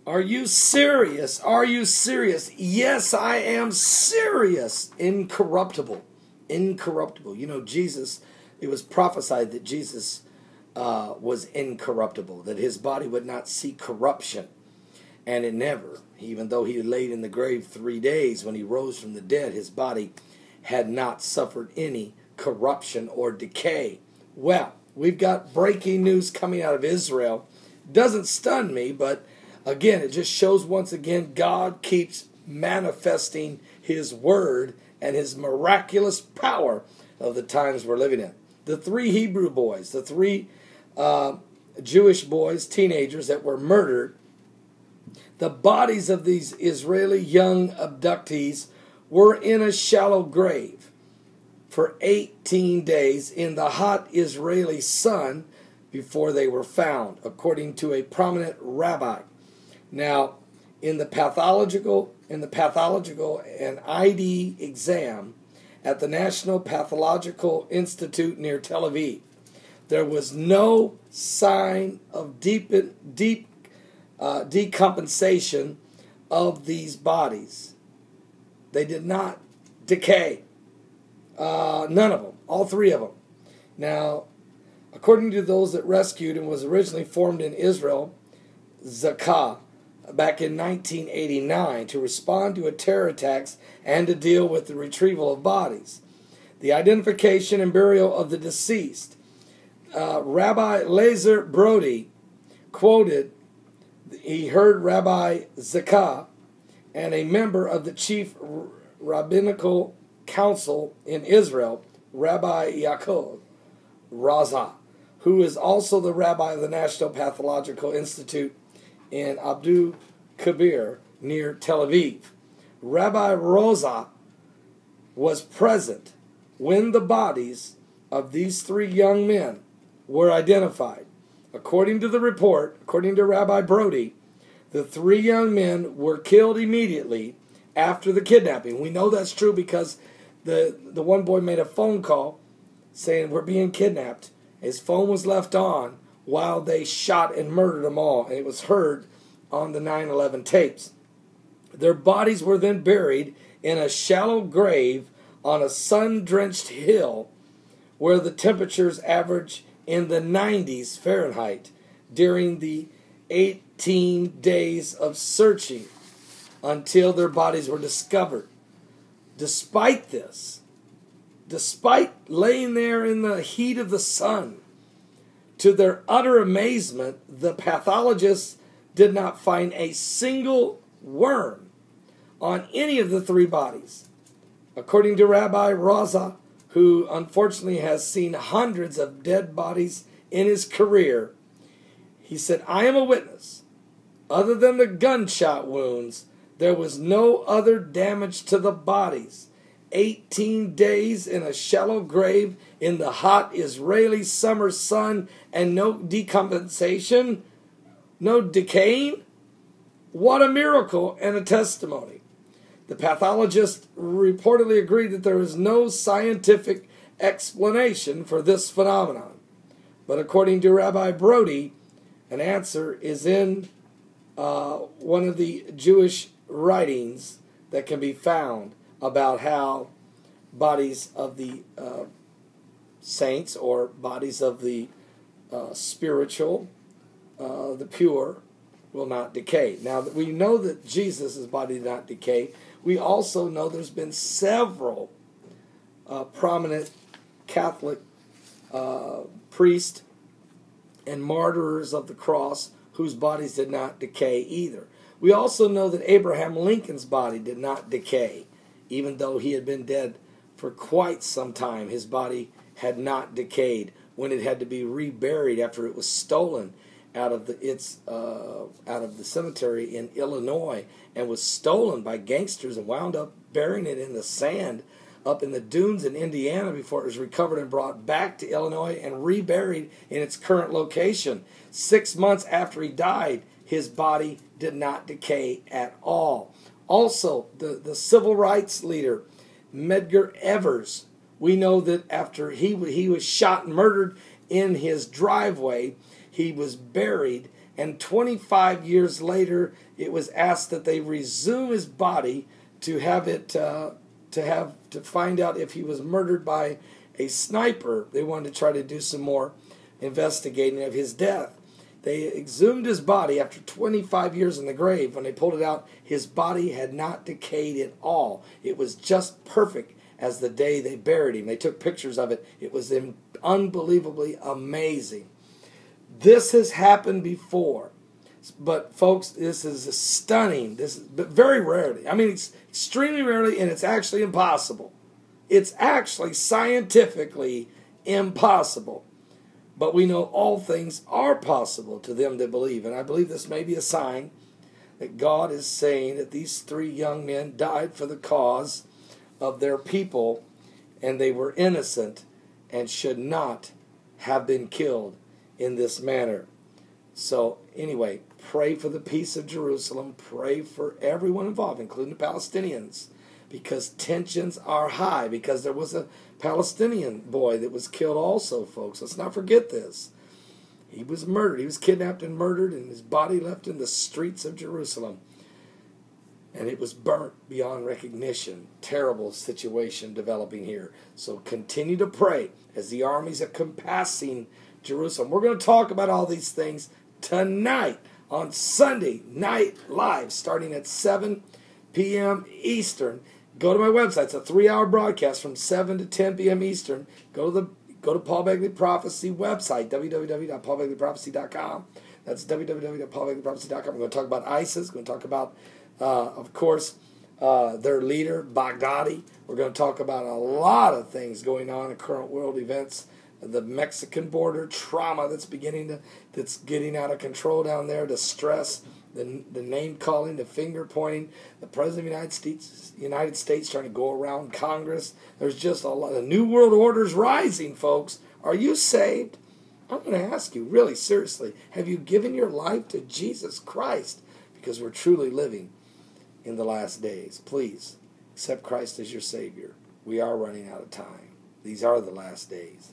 Are you serious? Are you serious? Yes, I am serious. Incorruptible. Incorruptible. You know, Jesus, it was prophesied that Jesus was incorruptible, that his body would not see corruption. And it never, even though he laid in the grave 3 days, when he rose from the dead, his body had not suffered any corruption or decay. Well, we've got breaking news coming out of Israel. Doesn't stun me, but again, it just shows once again God keeps manifesting his word and his miraculous power of the times we're living in. The 3 Hebrew boys, the 3 Jewish boys, teenagers that were murdered, the bodies of these Israeli young abductees were in a shallow grave for 18 days in the hot Israeli sun before they were found, according to a prominent rabbi. Now, in the pathological and ID exam at the National Pathological Institute near Tel Aviv, there was no sign of deep decompensation of these bodies. They did not decay. None of them. All 3 of them. Now, according to those that rescued and was originally formed in Israel, Decay, back in 1989, to respond to a terror attacks and to deal with the retrieval of bodies, the identification and burial of the deceased. Rabbi Lazar Brody quoted, he heard Rabbi Decay and a member of the chief rabbinical council in Israel, Rabbi Yaakov Raza, who is also the rabbi of the National Pathological Institute in Abu Kabir near Tel Aviv. Rabbi Raza was present when the bodies of these 3 young men were identified. According to the report, according to Rabbi Brody, the 3 young men were killed immediately after the kidnapping. We know that's true because the one boy made a phone call saying, we're being kidnapped. His phone was left on while they shot and murdered them all, and it was heard on the 9/11 tapes. Their bodies were then buried in a shallow grave on a sun-drenched hill where the temperatures average in the 90s Fahrenheit during the 18 days of searching until their bodies were discovered. Despite this, despite laying there in the heat of the sun, to their utter amazement, the pathologists did not find a single worm on any of the 3 bodies. According to Rabbi Raza, who unfortunately has seen hundreds of dead bodies in his career, he said, I am a witness. Other than the gunshot wounds, there was no other damage to the bodies. 18 days in a shallow grave in the hot Israeli summer sun and no decompensation, no decaying. What a miracle and a testimony. The pathologist reportedly agreed that there is no scientific explanation for this phenomenon. But according to Rabbi Brody, an answer is in one of the Jewish writings that can be found about how bodies of the saints or bodies of the spiritual, the pure, will not decay. Now, we know that Jesus' body did not decay. We also know there's been several prominent Catholic priests and martyrs of the cross whose bodies did not decay either. We also know that Abraham Lincoln's body did not decay. Even though he had been dead for quite some time, his body had not decayed when it had to be reburied after it was stolen out of the cemetery in Illinois and was stolen by gangsters and wound up burying it in the sand up in the dunes in Indiana before it was recovered and brought back to Illinois and reburied in its current location. 6 months after he died, his body did not decay at all. Also, the civil rights leader, Medgar Evers, we know that after he was shot and murdered in his driveway, he was buried And 25 years later, it was asked that they resume his body to have it to find out if he was murdered by a sniper. They wanted to try to do some more investigating of his death. They exhumed his body after 25 years in the grave. When they pulled it out, his body had not decayed at all. It was just perfect as the day they buried him. They took pictures of it. It was unbelievably amazing. This has happened before. But folks, this is stunning. But very rarely. I mean, it's extremely rarely, and it's actually impossible. It's actually scientifically impossible. But we know all things are possible to them that believe. And I believe this may be a sign that God is saying that these 3 young men died for the cause of their people, and they were innocent and should not have been killed in this manner. So anyway, pray for the peace of Jerusalem. Pray for everyone involved, including the Palestinians, because tensions are high, because there was a Palestinian boy that was killed also, folks. Let's not forget this. He was murdered. He was kidnapped and murdered, and his body left in the streets of Jerusalem. And it was burnt beyond recognition. Terrible situation developing here. So continue to pray as the armies are compassing Jerusalem. We're going to talk about all these things tonight on Sunday Night Live, starting at 7 p.m. Eastern. Go to my website. It's a 3-hour broadcast from 7 to 10 p.m. Eastern. Go to Paul Begley Prophecy website, www.paulbegleyprophecy.com. That's www.paulbegleyprophecy.com. We're going to talk about ISIS. We're going to talk about, of course, their leader, Baghdadi. We're going to talk about a lot of things going on in current world events. The Mexican border trauma that's getting out of control down there, the stress, the name calling, the finger pointing, the President of the United States trying to go around Congress. There's just a lot. The New World Order's rising, folks. Are you saved? I'm going to ask you, really seriously, have you given your life to Jesus Christ? Because we're truly living in the last days. Please accept Christ as your Savior. We are running out of time. These are the last days.